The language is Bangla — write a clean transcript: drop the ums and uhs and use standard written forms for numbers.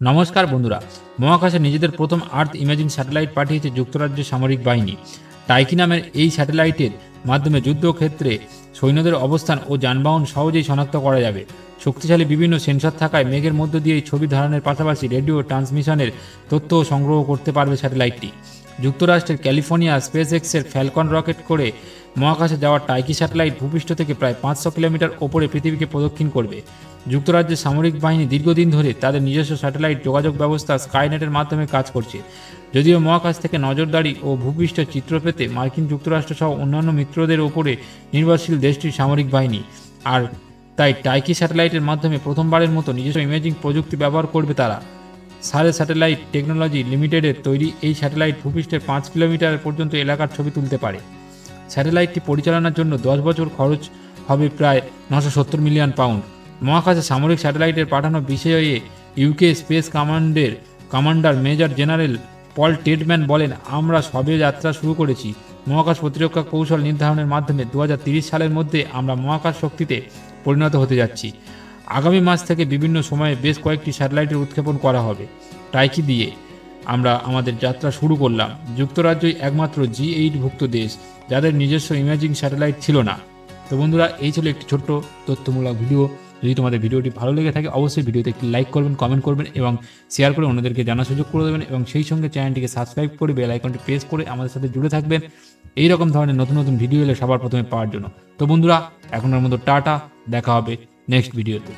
নমস্কার বন্ধুরা, মহাকাশে নিজেদের প্রথম আর্থ ইমেজিং স্যাটেলাইট পাঠিয়েছে যুক্তরাজ্যের সামরিক বাহিনী। টাইকি নামের এই স্যাটেলাইটের মাধ্যমে যুদ্ধক্ষেত্রে সৈন্যদের অবস্থান ও যানবাহন সহজেই শনাক্ত করা যাবে। শক্তিশালী বিভিন্ন সেন্সর থাকায় মেঘের মধ্য দিয়েই ছবি ধারণের পাশাপাশি রেডিও ট্রান্সমিশনের তথ্যও সংগ্রহ করতে পারবে স্যাটেলাইটটি। যুক্তরাষ্ট্রের ক্যালিফোর্নিয়া স্পেস এক্সের ফ্যালকন রকেট করে মহাকাশে যাওয়া টাইকি স্যাটেলাইট ভূপৃষ্ঠ থেকে প্রায় 500 কিলোমিটার ওপরে পৃথিবীকে প্রদক্ষিণ করবে। যুক্তরাজ্যের সামরিক বাহিনী দীর্ঘদিন ধরে তাদের নিজস্ব স্যাটেলাইট যোগাযোগ ব্যবস্থা স্কাইনেটের মাধ্যমে কাজ করছে। যদিও মহাকাশ থেকে নজরদারি ও ভূপৃষ্ঠের চিত্র পেতে মার্কিন যুক্তরাষ্ট্র সহ অন্যান্য মিত্রদের ওপরে নির্ভরশীল দেশটির সামরিক বাহিনী, আর তাই টাইকি স্যাটেলাইটের মাধ্যমে প্রথমবারের মতো নিজস্ব ইমেজিং প্রযুক্তি ব্যবহার করবে তারা। সারে স্যাটেলাইট টেকনোলজি লিমিটেডের তৈরি এই স্যাটেলাইট ভূপৃষ্ঠের 5 কিলোমিটার পর্যন্ত এলাকার ছবি তুলতে পারে। স্যাটেলাইটটি পরিচালনার জন্য 10 বছর খরচ হবে প্রায় 970 মিলিয়ন পাউন্ড। মহাকাশে সামরিক স্যাটেলাইটের পাঠানো বিষয়ে ইউকে স্পেস কমান্ডের কমান্ডার মেজর জেনারেল পল টেডম্যান বলেন, আমরা সবে যাত্রা শুরু করেছি। মহাকাশ প্রতিরক্ষা কৌশল নির্ধারণের মাধ্যমে 2030 সালের মধ্যে আমরা মহাকাশ শক্তিতে পরিণত হতে যাচ্ছি। আগামী মাস থেকে বিভিন্ন সময়ে বেশ কয়েকটি স্যাটেলাইটের উৎক্ষেপণ করা হবে। টাইকি দিয়ে আমরা আমাদের যাত্রা শুরু করলাম। যুক্তরাজ্যই একমাত্র G8ভুক্ত দেশ যাদের নিজস্ব ইমেজিং স্যাটেলাইট ছিল না। তো বন্ধুরা, এই ছিল একটি ছোট্ট তথ্যমূলক ভিডিও। যদি তোমাদের ভিডিওটি ভালো লেগে থাকে অবশ্যই ভিডিওতে একটি লাইক করবেন, কমেন্ট করবেন এবং শেয়ার করে অন্যদেরকে জানার সুযোগ করে দেবেন, এবং সেই সঙ্গে চ্যানেলটিকে সাবস্ক্রাইব করে বেল আইকনটি প্রেস করে আমাদের সাথে জুড়ে থাকবেন এই রকম ধরনের নতুন নতুন ভিডিও এলে সবার প্রথমে পাওয়ার জন্য। তো বন্ধুরা, এখনের মতো টাটা, দেখা হবে নেক্সট ভিডিওতে।